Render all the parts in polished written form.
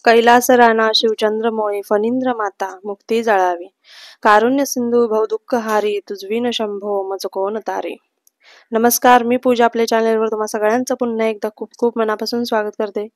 कैलास राणा शिवचंद्र मोळे फणींद्र माता मुक्ती जळावी. कारुण्य सिंधू भवदुःख हारी तुझविन शंभो मज कोण तारे. नमस्कार, मी पूजा आपल्या चॅनलवर तुम्हा सगळ्यांचं पुन्हा एकदा खूप खूप मनापासून स्वागत करते.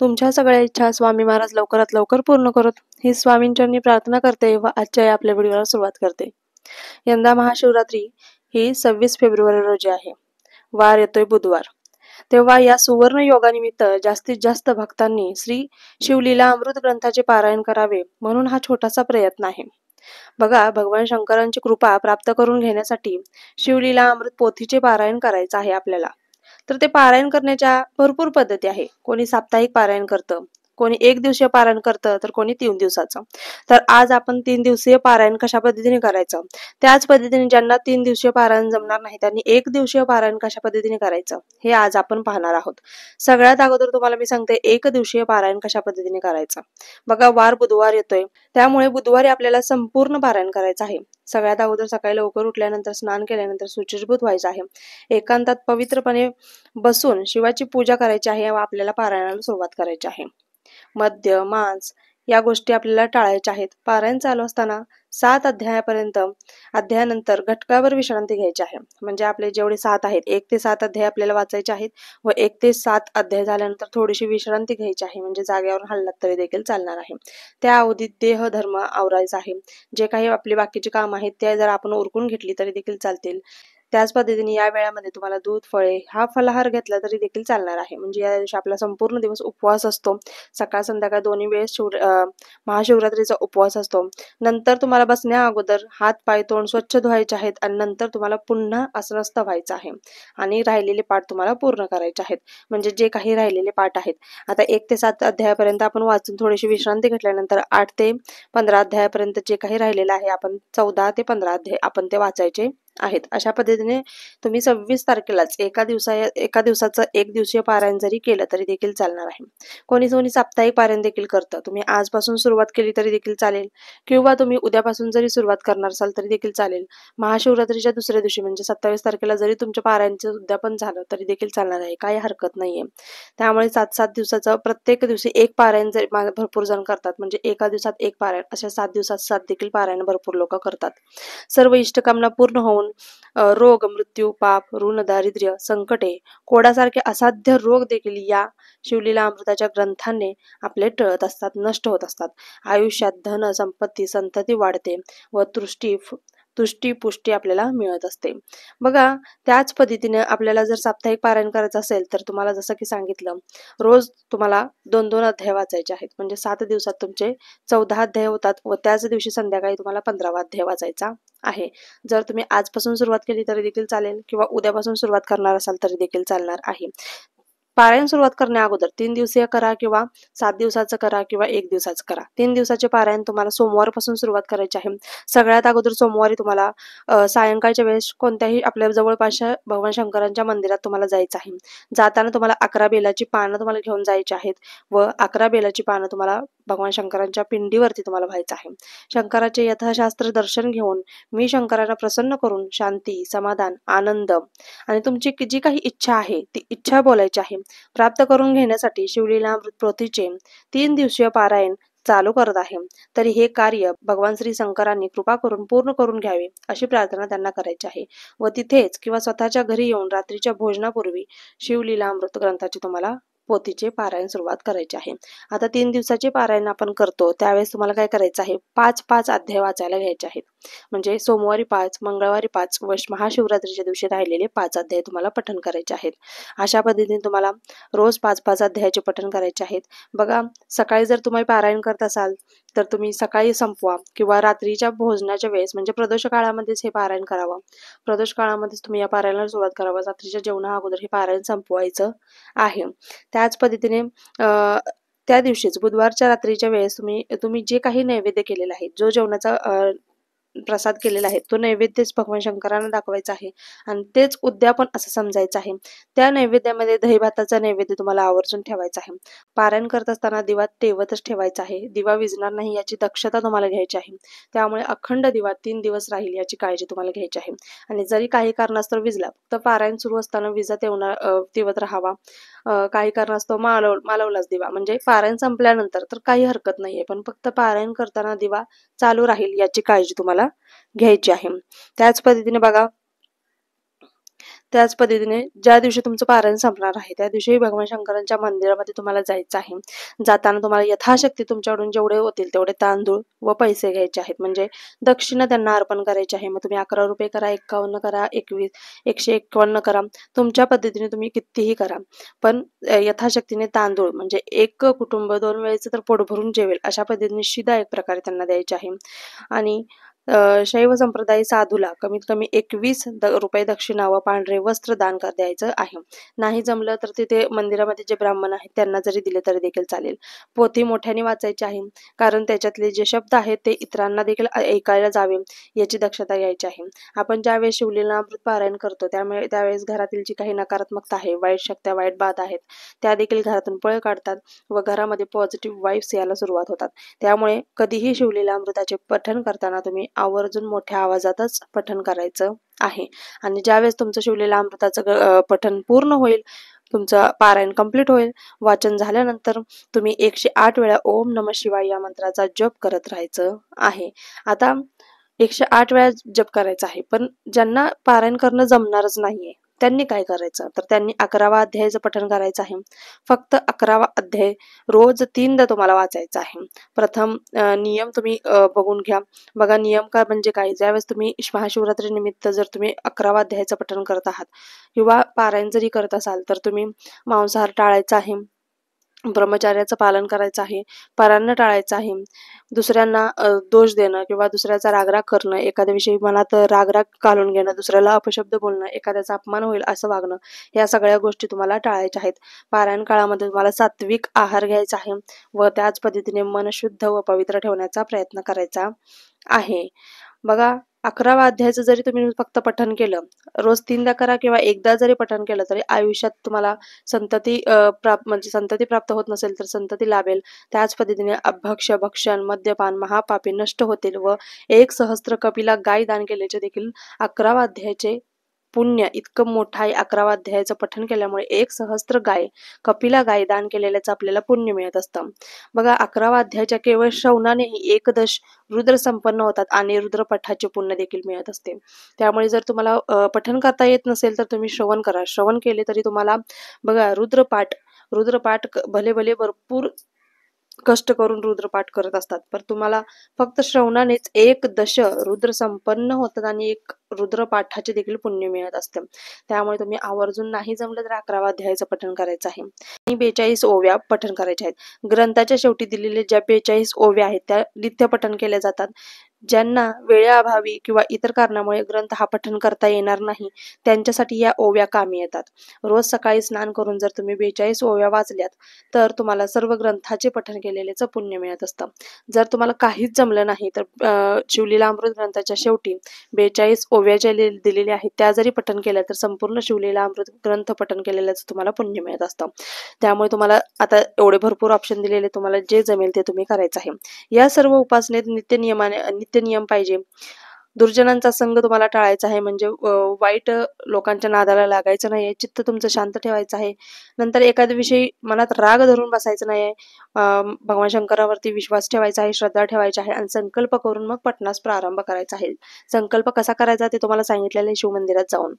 तुमच्या सगळ्या इच्छा स्वामी महाराज लवकरात लवकर पूर्ण करत ही स्वामींचरणी प्रार्थना करते व आजच्या या आपल्या व्हिडिओला सुरुवात करते. यंदा महाशिवरात्री ही 26 फेब्रुवारी रोजी आहे. वार येतोय बुधवार. तेव्हा या सुवर्ण योगानिमित्त जास्तीत जास्त भक्तांनी श्री शिवलीला अमृत ग्रंथाचे पारायण करावे म्हणून हा छोटासा प्रयत्न आहे. बघा, भगवान शंकरांची कृपा प्राप्त करून घेण्यासाठी शिवलीला अमृत पोथीचे पारायण करायचं आहे आपल्याला. तर ते पारायण करण्याच्या भरपूर पद्धती आहे. कोणी साप्ताहिक पारायण करतं, कोणी 1 दिवसीय पारायण करतं, तर कोणी 3 दिवसाचं. तर आज आपण 3 दिवसीय पारायण कशा पद्धतीने करायचं, त्याच पद्धतीने ज्यांना 3 दिवसीय पारायण जमणार नाही त्यांनी 1 दिवसीय पारायण कशा पद्धतीने करायचं हे आज आपण पाहणार आहोत. सगळ्यात अगोदर तुम्हाला मी सांगते 1 दिवसीय पारायण कशा पद्धतीने करायचं. बघा, वार बुधवार येतोय, त्यामुळे बुधवारी आपल्याला संपूर्ण पारायण करायचं आहे. सगळ्यात अगोदर सकाळी लवकर उठल्यानंतर स्नान केल्यानंतर शुचिर्भूत व्हायचं आहे. एकांतात पवित्रपणे बसून शिवाची पूजा करायची आहे व आपल्याला पारायणाला सुरुवात करायची आहे. मद्य मांस या गोष्टी आपल्याला टाळायच्या आहेत. पारायण चालू असताना 7 अध्यायानंतर घटकावर विश्रांती घ्यायची आहे. म्हणजे आपले जेवढे 7 आहेत 1 ते 7 अध्याय आपल्याला वाचायचे आहेत व 1 ते 7 अध्याय झाल्यानंतर थोडीशी विश्रांती घ्यायची आहे. म्हणजे जागेवर हललात तरी देखील चालणार आहे. त्या अवधीत देह धर्म आवरायचा आहे. जे काही आपली बाकीची काम आहेत ते जर आपण उरकून घेतली तरी देखील चालतील. त्याच पद्धतीने या वेळामध्ये तुम्हाला दूध फळे हा फलाहार घेतला तरी देखील चालणार आहे. म्हणजे या दिवशी आपला संपूर्ण दिवस उपवास असतो. सकाळ संध्याकाळ दोन्ही वेळेस महाशिवरात्रीचा उपवास असतो. नंतर तुम्हाला बसण्या अगोदर हात पाय तोंड स्वच्छ धुवायचे आहेत आणि नंतर तुम्हाला पुन्हा आसनस्थ व्हायचं आहे आणि राहिलेले पाठ तुम्हाला पूर्ण करायचे आहेत. म्हणजे जे काही राहिलेले पाठ आहेत, आता 1 ते 7 अध्यायापर्यंत आपण वाचून थोडीशी विश्रांती घेतल्यानंतर 8 ते 15 अध्यायापर्यंत जे काही राहिलेलं आहे आपण 14 ते 15 अध्याय आपण ते वाचायचे आहेत. अशा पद्धतीने तुम्ही 26 तारखेलाच एका दिवसाचं 1 दिवसीय पारायण जरी केलं तरी देखील चालणार आहे. कोणी साप्ताहिक पारायण देखील करतं. तुम्ही आजपासून सुरुवात केली तरी देखील चालेल किंवा तुम्ही उद्यापासून जरी सुरुवात करणार असाल तरी देखील चालेल. महाशिवरात्रीच्या दुसऱ्या दिवशी म्हणजे 27 तारखेला जरी तुमच्या पारायणचं उद्यापन झालं तरी देखील चालणार आहे. काही हरकत नाहीये. त्यामुळे 7-7 दिवसाचं प्रत्येक दिवशी 1 पारायण जर भरपूर जण करतात. म्हणजे एका दिवसात 1 पारायण, अशा 7 दिवसात 7 देखील पारायण भरपूर लोक करतात. सर्व इष्टकामना पूर्ण होऊन रोग मृत्यू पाप ऋण दारिद्र्य संकटे कोडासारखे असाध्य रोग देखील या शिवलीला अमृताच्या ग्रंथाने आपले टळत असतात, नष्ट होत असतात. आयुष्यात धन संपत्ती संतती वाढते व तुष्टी पुष्टी आपल्याला मिळत असते. बघा, त्याच पद्धतीने आपल्याला जर साप्ताहिक पारायण करायचं असेल तर तुम्हाला जसं की सांगितलं, रोज तुम्हाला 2-2 अध्याय वाचायचे आहेत. म्हणजे 7 दिवसात तुमचे 14 अध्याय होतात व त्याच दिवशी संध्याकाळी तुम्हाला 15वा अध्याय वाचायचा आहे. जर तुम्ही आजपासून सुरुवात केली तरी देखील चालेल किंवा उद्यापासून सुरुवात करणार असाल तरी देखील चालणार आहे. पारायण सुरुवात करण्या अगोदर 3 दिवसीय करा किंवा 7 दिवसाचं करा किंवा 1 दिवसाचं करा. 3 दिवसाचे पारायण तुम्हाला सोमवारपासून सुरुवात करायची आहे. सगळ्यात अगोदर सोमवारी तुम्हाला सायंकाळच्या वेळेस कोणत्याही आपल्या जवळपासच्या भगवान शंकरांच्या मंदिरात तुम्हाला जायचं आहे. जाताना तुम्हाला 11 बेलाची पानं तुम्हाला घेऊन जायची आहेत व 11 बेलाची पानं तुम्हाला भगवान शंकरांच्या पिंडीवरती तुम्हाला व्हायचं आहे. शंकराचे यथाशास्त्र दर्शन घेऊन मी शंकरांना प्रसन्न करून शांती समाधान आनंद आणि तुमची जी काही इच्छा आहे ती इच्छा बोलायची आहे. प्राप्त करून घेण्यासाठी शिवलीला अमृत पोथीचे 3 दिवसीय पारायण चालू करत आहे. तरी हे कार्य भगवान श्री शंकरांनी कृपा करून पूर्ण करून घ्यावे अशी प्रार्थना त्यांना करायची आहे. व तिथेच किंवा स्वतःच्या घरी येऊन रात्रीच्या भोजनापूर्वी शिवलीला अमृत ग्रंथाची तुम्हाला पोथीचे पारायण सुरुवात करायचे आहे. आता 3 दिवसाचे पारायण आपण करतो त्यावेळेस तुम्हाला काय करायचं आहे, 5-5 अध्याय वाचायला घ्यायचे आहेत. म्हणजे सोमवारी 5, मंगळवारी 5 व महाशिवरात्रीच्या दिवशी राहिलेले 5 अध्याय तुम्हाला पठण करायचे आहेत. अशा पद्धतीने तुम्हाला रोज 5-5 अध्यायाचे पठण करायचे आहेत. बघा, सकाळी जर तुम्ही पारायण करत असाल तर तुम्ही सकाळी संपवा किंवा रात्रीच्या भोजनाच्या वेळेस म्हणजे प्रदोष काळामध्येच हे पारायण करावं. प्रदोष काळामध्येच तुम्ही या पारायणाला सुरुवात करावं. रात्रीच्या जेवणा अगोदर हे पारायण संपवायचं आहे. त्याच पद्धतीने त्या दिवशीच बुधवारच्या रात्रीच्या वेळेस तुम्ही जे काही नैवेद्य केलेला आहे, जो जेवणाचा प्रसाद केलेला आहे तो नैवेद्यच भगवान शंकरांना दाखवायचा आहे आणि तेच उद्यापन असं समजायचं आहे. त्या नैवेद्यामध्ये दही भाताचा नैवेद्य तुम्हाला आवर्जून ठेवायचा आहे. पारायण करत असताना दिवा तेवतच ठेवायचा आहे. दिवा विझणार नाही याची दक्षता तुम्हाला घ्यायची आहे. त्यामुळे अखंड दिवा 3 दिवस राहील याची काळजी तुम्हाला घ्यायची आहे. आणि जरी काही कारणास्तव विझला, फक्त पारायण सुरू असताना विजा तेवत राहावा. काही कारणास्तव मालवलाच दिवा म्हणजे पारायण संपल्यानंतर तर काही हरकत नाहीये, पण फक्त पारायण करताना दिवा चालू राहील याची काळजी तुम्हाला घ्यायची आहे. त्याच पद्धतीने ज्या दिवशी तुमचं पारायण संपणार आहे त्या दिवशी भगवान शंकरांच्या मंदिरामध्ये तुम्हाला जायचं आहे. जाताना तुम्हाला यथाशक्ती तुमच्याकडून जेवढे होतील तेवढे तांदूळ व पैसे घ्यायचे आहेत, म्हणजे दक्षिणा त्यांना अर्पण करायची आहे. मग तुम्ही 11 रुपये करा, 51 करा, 151 करा, तुमच्या पद्धतीने तुम्ही कितीही करा, पण यथाशक्तीने तांदूळ म्हणजे एक कुटुंब 2 वेळेचं तर पोट भरून जेवेल अशा पद्धतीने शिदा एक प्रकारे त्यांना द्यायचे आहे. आणि शैव संप्रदाय साधूला कमीत कमी 21 रुपये दक्षिणा व पांढरे वस्त्र दान द्यायचं आहे. नाही जमलं तर तिथे मंदिरामध्ये जे ब्राह्मण आहेत त्यांना जरी दिले तरी देखील चालेल. पोथी मोठ्याने वाचायची आहे, कारण त्याच्यातले जे शब्द आहेत ते इतरांना देखील ऐकायला जावे याची दक्षता घ्यायची आहे. आपण ज्यावेळेस शिवलीलामृत पारायण करतो त्यावेळेस घरातील जी काही नकारात्मकता आहे, वाईट शक्त्या, वाईट बाधा आहेत, त्या देखील घरातून पळ काढतात व घरामध्ये पॉझिटिव्ह वाईब्स यायला सुरुवात होतात. त्यामुळे कधीही शिवलीलामृताचे पठण करताना तुम्ही आवर्जून मोठ्या आवाजातच पठण करायचं आहे. आणि ज्यावेळेस तुमचं शिवलीलामृताचं पठण पूर्ण होईल, तुमचं पारायण कंप्लीट होईल, वाचन झाल्यानंतर तुम्ही 108 वेळा ओम नमः शिवाय या मंत्राचा जप करत राहायचं आहे. आता 108 वेळा जप करायचा आहे, पण ज्यांना पारायण करणं जमणारच नाहीये त्यांनी काय करायचं, तर त्यांनी 11वा अध्यायाचं पठण करायचं आहे. फक्त 11वा अध्याय रोज 3दा तुम्हाला वाचायचा आहे. प्रथम नियम तुम्ही बघून घ्या. बघा नियम का म्हणजे काय, ज्यावेळेस तुम्ही महाशिवरात्री निमित्त जर तुम्ही 11वा अध्यायाचं पठण करत आहात किंवा पारायण जरी करत असाल तर तुम्ही मांसाहार टाळायचा आहे, ब्रह्मचार्याचं पालन करायचं आहे, परान्न टाळायचं आहे, दुसऱ्यांना दोष देणं किंवा दुसऱ्याचा रागराग करणं, एखाद्याविषयी मनात रागराग घालून घेणं, दुसऱ्याला अपशब्द बोलणं, एखाद्याचा अपमान होईल असं वागणं, या सगळ्या गोष्टी तुम्हाला टाळायच्या आहेत. पारायण काळामध्ये तुम्हाला सात्विक आहार घ्यायचा आहे व त्याच पद्धतीने मन शुद्ध व पवित्र ठेवण्याचा प्रयत्न करायचा आहे. बघा 11वा अध्यायाचं जरी तुम्ही फक्त पठण केलं, रोज 3दा करा किंवा एकदा जरी पठण केलं तरी आयुष्यात तुम्हाला संतती प्राप्त होत नसेल तर संतती लाभेल. त्याच पद्धतीने अभक्ष, भक्षण, मद्यपान, महापापी नष्ट होतील व 1 सहस्त्र कपिला गाय दान केल्याचे देखील 11वा अध्यायाचे पुण्य इतकं मोठं आहे. 11वा अध्यायाचं पठण केल्यामुळे 1 सहस्त्र कपिला गाय दान केलेल्याचं आपल्याला पुण्य मिळत असतं. बघा 11वा अध्यायाच्या केवळ श्रवणानेही 1 रुद्र संपन्न होतात आणि रुद्रपठाचे पुण्य देखील मिळत असते. त्यामुळे जर तुम्हाला पठण करता येत नसेल तर तुम्ही श्रवण करा. श्रवण केले तरी तुम्हाला बघा रुद्रपाठ भले भरपूर कष्ट करून रुद्रपाठ करत असतात, पण तुम्हाला फक्त श्रवणानेच 1 रुद्र संपन्न होतात आणि 1 रुद्रपाठाचे देखील पुण्य मिळत असते. त्यामुळे तुम्ही आवर्जून नाही जमलं तर 11वा अध्यायाचं पठण करायचं आहे आणि 42 ओव्या पठण करायच्या आहेत. ग्रंथाच्या शेवटी दिलेले ज्या 42 ओव्या आहेत त्या नित्य पठण केल्या जातात. ज्यांना वेळेअभावी किंवा इतर कारणामुळे ग्रंथ हा पठण करता येणार नाही त्यांच्यासाठी या ओव्या कामी येतात. रोज सकाळी स्नान करून जर तुम्ही 42 ओव्या वाचल्यात तर तुम्हाला सर्व ग्रंथाचे पठण केलेल्याचं पुण्य मिळत असतं. जर तुम्हाला काहीच जमलं नाही तर शिवलीलामृत ग्रंथाच्या शेवटी 42 ओव्या ज्या दिलेल्या आहेत त्या जरी पठण केल्या तर संपूर्ण शिवलीलामृत ग्रंथ पठण केलेल्याचं तुम्हाला पुण्य मिळत असतं. त्यामुळे तुम्हाला आता एवढे भरपूर ऑप्शन दिलेले, तुम्हाला जे जमेल ते तुम्ही करायचं आहे. या सर्व उपासनेत नित्य नियम पाहिजे. दुर्जनांचा संग तुम्हाला टाळायचा आहे, म्हणजे वाईट लोकांच्या नादाला लागायचं नाहीये. चित्त तुमचं शांत ठेवायचं आहे. नंतर एखाद्या विषयी मनात राग धरून बसायचं नाहीये. भगवान शंकरावरती विश्वास ठेवायचा आहे, श्रद्धा ठेवायची आहे आणि संकल्प करून मग पठणास प्रारंभ करायचा आहे. संकल्प कसा करायचा ते तुम्हाला सांगितलेलं आहे शिवमंदिरात जाऊन.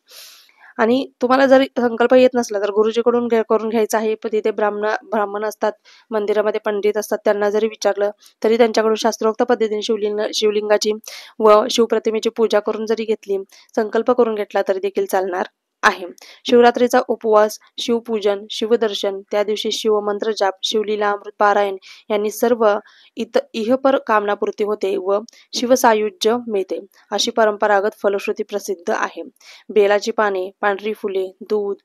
आणि तुम्हाला जरी संकल्प येत नसला तर गुरुजीकडून करून घ्यायचा आहे. पण तिथे ब्राह्मण असतात, मंदिरामध्ये पंडित असतात, त्यांना जरी विचारलं तरी त्यांच्याकडून शास्त्रोक्त पद्धतीने शिवलिंगाची व शिवप्रतिमेची पूजा करून जरी घेतली, संकल्प करून घेतला तरी देखील चालणार आहे. शिवरात्रीचा उपवास, शिवपूजन, शिवदर्शन, त्या दिवशी शिवमंत्र जाप, शिवलीलामृत पारायण यांनी सर्व इहपर कामनापूर्ती होते व शिवसायुज्य मिळते अशी परंपरागत फलश्रुती प्रसिद्ध आहे. बेलाची पाने, पांढरी फुले, दूध,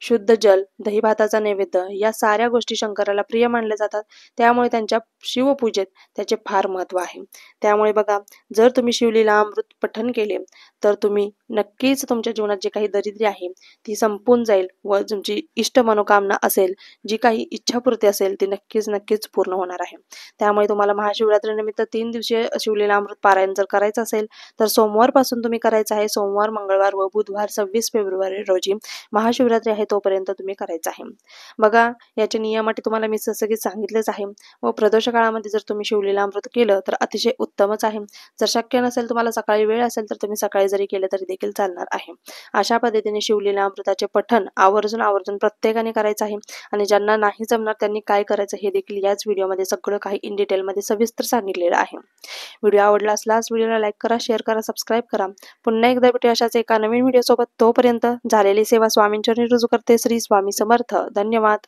शुद्ध जल, दही भाताचा नैवेद्य या साऱ्या गोष्टी शंकराला प्रिय मानल्या जातात. त्यामुळे त्यांच्या शिवपूजेत त्याचे फार महत्त्व आहे. त्यामुळे बघा, जर तुम्ही शिवलीला अमृत पठण केले तर तुम्ही नक्कीच तुमच्या जीवनात जे काही दरिद्री आहे ती संपून जाईल व तुमची इष्ट मनोकामना असेल, जी काही इच्छापूर्ती असेल ती नक्कीच पूर्ण होणार आहे. त्यामुळे तुम्हाला महाशिवरात्रीनिमित्त 3 दिवसीय शिवलीला अमृत पारायण जर करायचं असेल तर सोमवारपासून तुम्ही करायचं आहे. सोमवार, मंगळवार व बुधवार 26 फेब्रुवारी रोजी महाशिवरात्री आहे तोपर्यंत तुम्ही करायचं आहे. बघा, याचे नियम अटी तुम्हाला मी सगळे सांगितलेच आहे व प्रदोष काळामध्ये जर तुम्ही शिवलीला अमृत केलं तर अतिशय उत्तमच आहे. जर शक्य नसेल, तुम्हाला सकाळी वेळ असेल तर तुम्ही सकाळी जरी केलं तरी देखील चालणार आहे. अशा पद्धतीने शिवलीला अमृताचे पठण आवर्जून प्रत्येकाने करायचं आहे आणि ज्यांना नाही जमणार त्यांनी काय करायचं हे देखील याच व्हिडिओमध्ये सगळं काही इन डिटेलमध्ये सविस्तर सांगितलेलं आहे. व्हिडिओ आवडला असल्यास व्हिडिओला लाईक करा, शेअर करा, सबस्क्राईब करा. पुन्हा एकदा भेटू अशाच एका नवीन व्हिडिओसोबत. तोपर्यंत झालेली सेवा स्वामींचरणी रुजू करते. श्री स्वामी समर्थ. धन्यवाद.